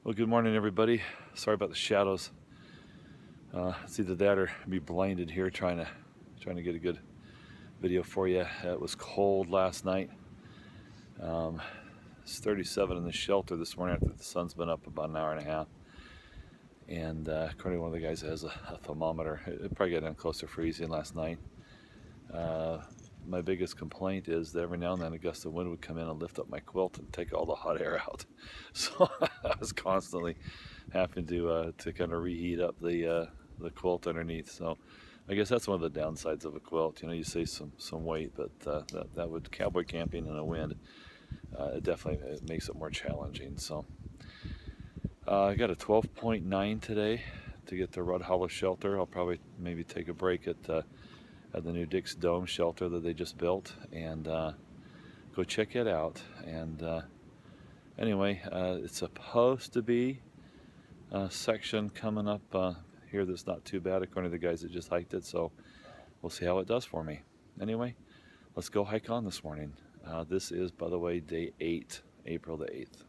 Well, good morning, everybody. Sorry about the shadows. It's either that or be blinded here trying to get a good video for you. It was cold last night. It's 37 in the shelter this morning after the sun's been up about an hour and a half. And according to one of the guys that has a thermometer, it probably got down close to freezing last night. My biggest complaint is that every now and then a gust of wind would come in and lift up my quilt and take all the hot air out. So I was constantly having to kind of reheat up the quilt underneath. So I guess that's one of the downsides of a quilt. You know, you save some weight, but that would cowboy camping in a wind. It makes it more challenging. So I got a 12.9 today to get to Rudd Hollow Shelter. I'll probably maybe take a break at the new Dick's Dome shelter that they just built and go check it out. And anyway, it's supposed to be a section coming up here that's not too bad according to the guys that just hiked it, so we'll see how it does for me. Anyway, let's go hike on this morning. This is, by the way, day 8, April the 8th.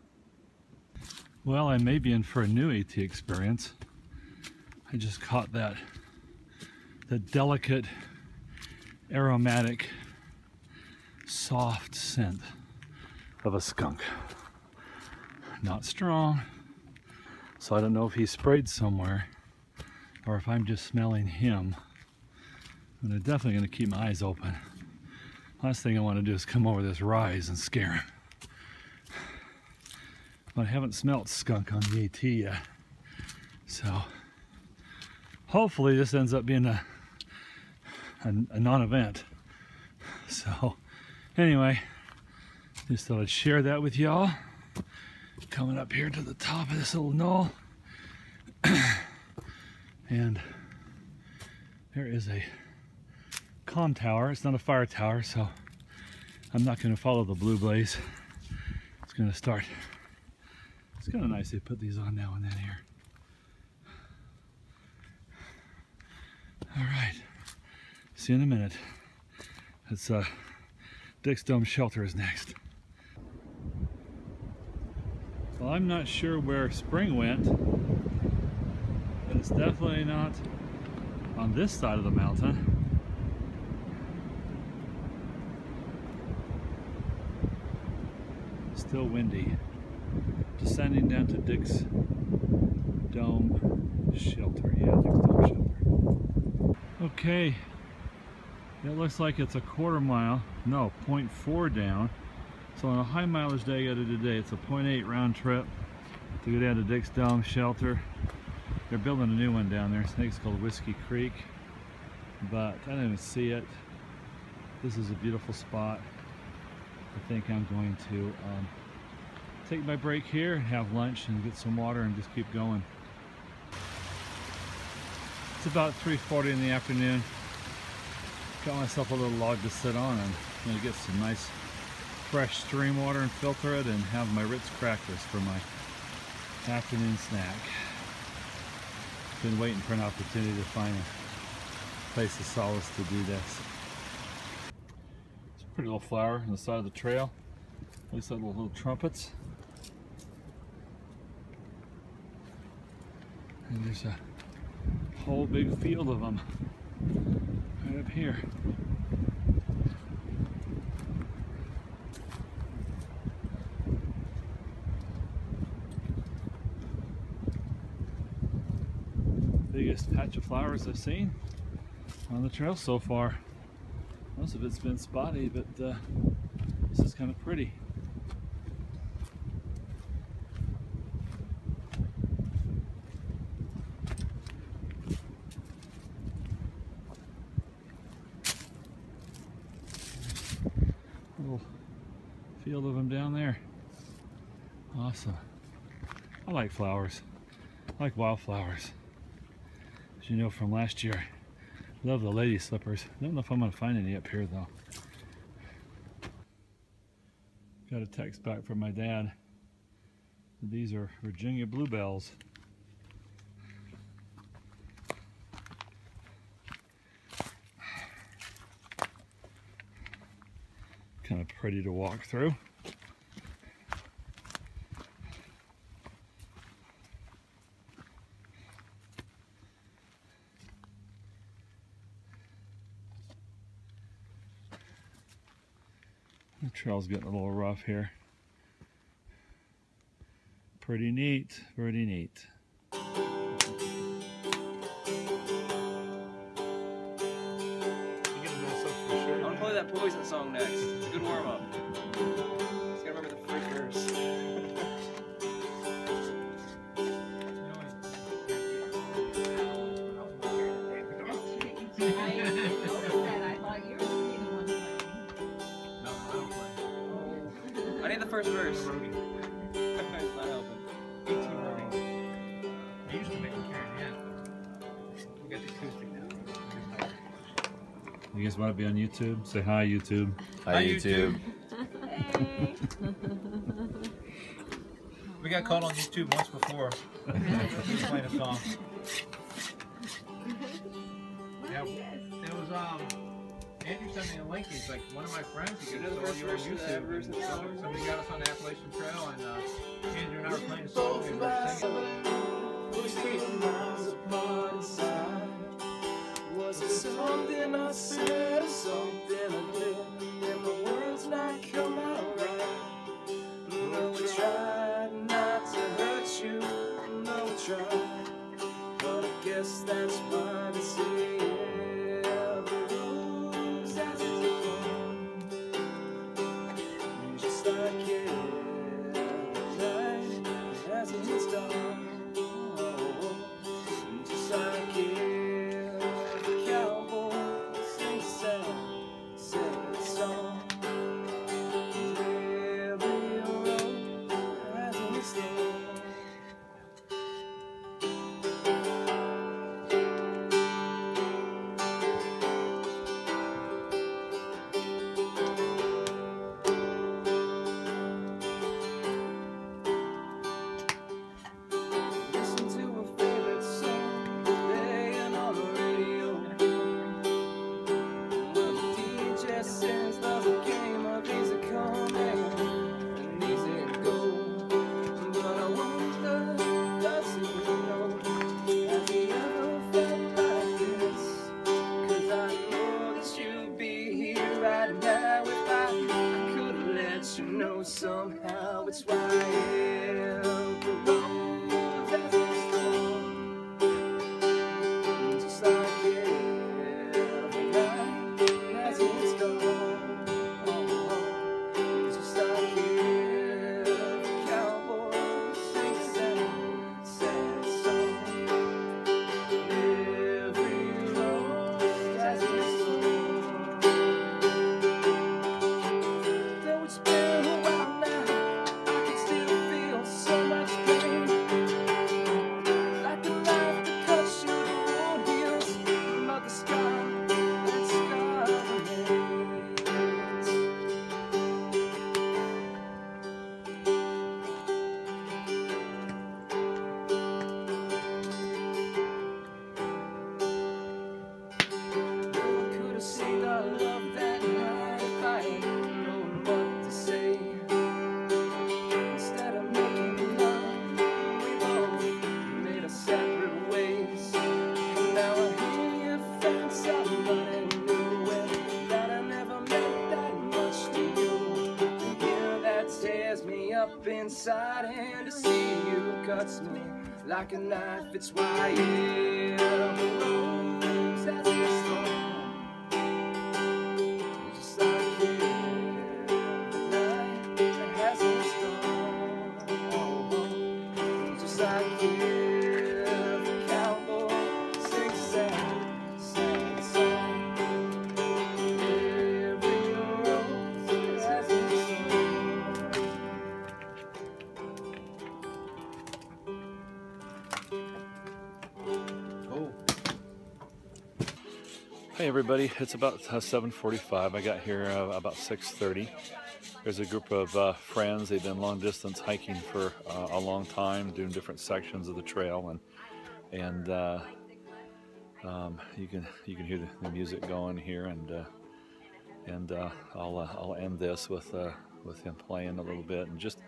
Well, I may be in for a new AT experience. I just caught the delicate, aromatic, soft scent of a skunk. Not strong, so I don't know if he sprayed somewhere or if I'm just smelling him. But I'm definitely going to keep my eyes open. Last thing I want to do is come over this rise and scare him. But I haven't smelt skunk on the AT yet, so hopefully this ends up being a non-event. So anyway, just thought I'd share that with y'all. Coming up here to the top of this little knoll, and there is a comm tower. It's not a fire tower, so I'm not going to follow the blue blaze. It's going to start. It's kind of nice they put these on now and then here. All right. See you in a minute. It's Dick's Dome Shelter is next. Well, I'm not sure where spring went, but it's definitely not on this side of the mountain. Still windy. Descending down to Dick's Dome Shelter. Yeah, Dick's Dome Shelter. Okay. It looks like it's a quarter mile, no, 0.4 down. So on a high mileage day I got to do today, it's a 0.8 round trip to go down to Dick's Dome Shelter. They're building a new one down there. I think it's called Whiskey Creek, but I didn't even see it. This is a beautiful spot. I think I'm going to take my break here and have lunch and get some water and just keep going. It's about 3:40 in the afternoon. Got myself a little log to sit on, and I'm going to get some nice fresh stream water and filter it and have my Ritz crackers for my afternoon snack. Been waiting for an opportunity to find a place of solace to do this. It's a pretty little flower on the side of the trail. Looks like little trumpets. And there's a whole big field of them right up here. Biggest patch of flowers I've seen on the trail so far. Most of it's been spotty, but this is kind of pretty. Little field of them down there. Awesome. I like flowers. I like wildflowers. As you know from last year, I love the lady slippers. I don't know if I'm going to find any up here though. Got a text back from my dad. These are Virginia bluebells. Kind of pretty to walk through. The trail's getting a little rough here. Pretty neat, pretty neat. I want to play that Poison song next. It's a good warm-up. Just gotta remember the first verse. I need the first verse. It's not helping. I used to make them carry me out. We got the acoustic now. You guys want to be on YouTube? Say hi, YouTube. Hi, YouTube. Hey. We got caught on YouTube once before. He's playing a song. Yeah, it was Andrew sent me a link. He's like, one of my friends, he goes, "Oh, you're on YouTube." And somebody got us on the Appalachian Trail, and Andrew and I were playing a song and we were singing. Was it something I said or something I did? And the words not come out right. No, I tried not to hurt you. No, I tried. But I guess that's why they say every rose has its own. Just like every night has its dawn. Just like every cowboy sings a sad song. Every road has its thorn. Listen to a favorite song playing on the radio. Well, the DJ says there's a game of easy come and easy go. But I wonder, does he know? Has he ever felt like this? 'Cause I know that you'd be here right now if I could let you know somehow. It's why every rose has its thorn. Just like every night has its dawn. Just like every cowboy sings a sad song. Every rose has its thorn. Though it's been a while now, I can still feel so much pain. Like a knife that cuts you, the wound heals, but the scar, that scar remains. No one could have saved our love that night if I had known what to say. Instead of making love, we both made our separate ways. And now I hear you found somebody new, and that I never meant that much to you. And yeah, that tears me up inside, and to see you cuts me like a knife. It's why every rose has its thorn. Just like every night has its dawn. Just like every cowboy sings a sad, sad song. Every rose has its thorn. Oh, Hey everybody, it's about 7:45. I got here about 6:30. There's a group of friends. They've been long distance hiking for a long time, doing different sections of the trail, and you can hear the music going here, and I'll end this with him playing a little bit, and just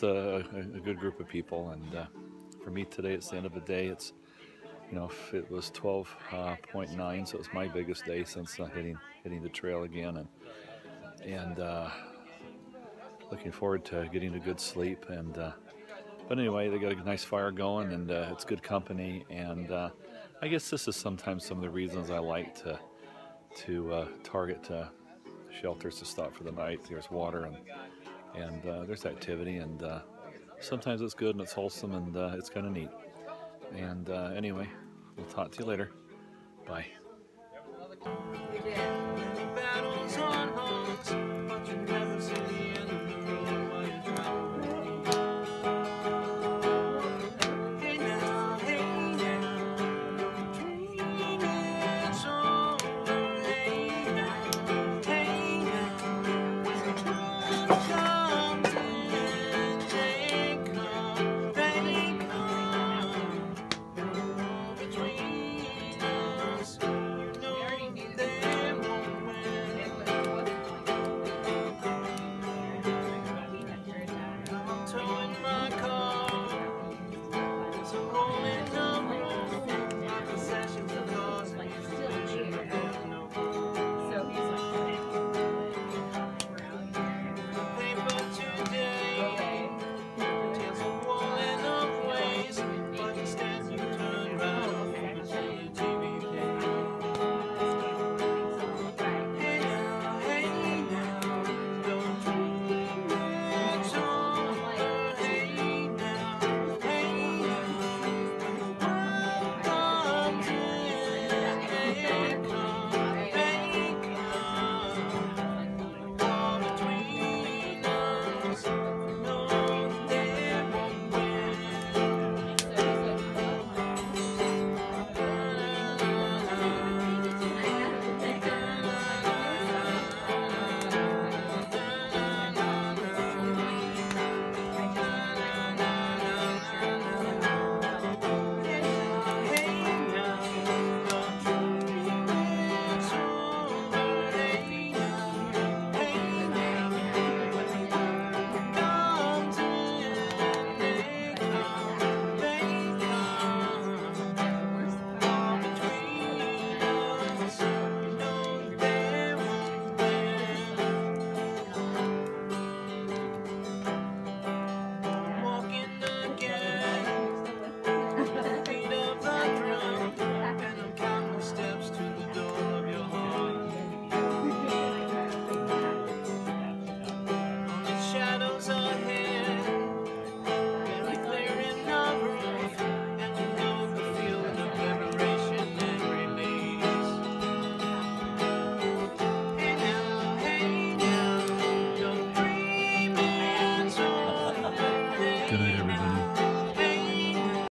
a good group of people. And for me today, it's the end of the day. It's, you know, it was 12.9, so it's my biggest day since hitting the trail again, and looking forward to getting a good sleep. And but anyway, they got a nice fire going, and it's good company. And I guess this is sometimes some of the reasons I like to target shelters to stop for the night. There's water and there's activity, and sometimes it's good and it's wholesome, and it's kind of neat. And anyway, we'll talk to you later. Bye.